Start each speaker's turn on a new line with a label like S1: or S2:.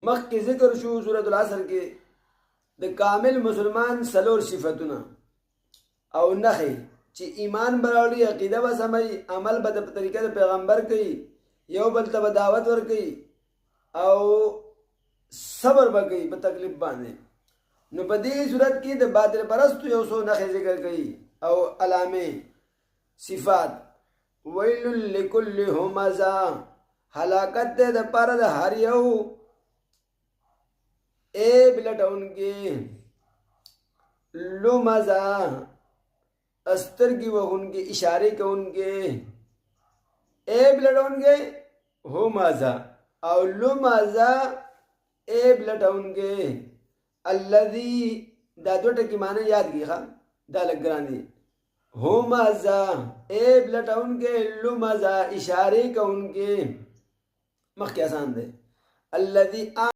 S1: مخکې ذکر شو سورۃ العصر کې د کامل مسلمان سلور صفتونه او نخې چې ایمان به راوړي، عقیده به سموي، عمل به د طریقه د پیغمبر کوي، یو بل ته به دعوت ورکوي او صبر به کوي په تکلیف باندې. نو په دې صورت کې د باطل پرستو یو څو نخې ذکر کوي او علامې صفات. ویل لکل همزه، ہلاکت دے د پاره د هر یو ایب لټونکي، لمزه استرګي وهونکي، اشاره کوونکي، ایب لټونکي همزه او لمزه ایب لټونکي. الذي دا دوه ټکي معنی یاد کیږه، دا لګران دي. همزه ایب لټونکي، لمزه اشاره کوونکي. مخکې آسان دی. الذي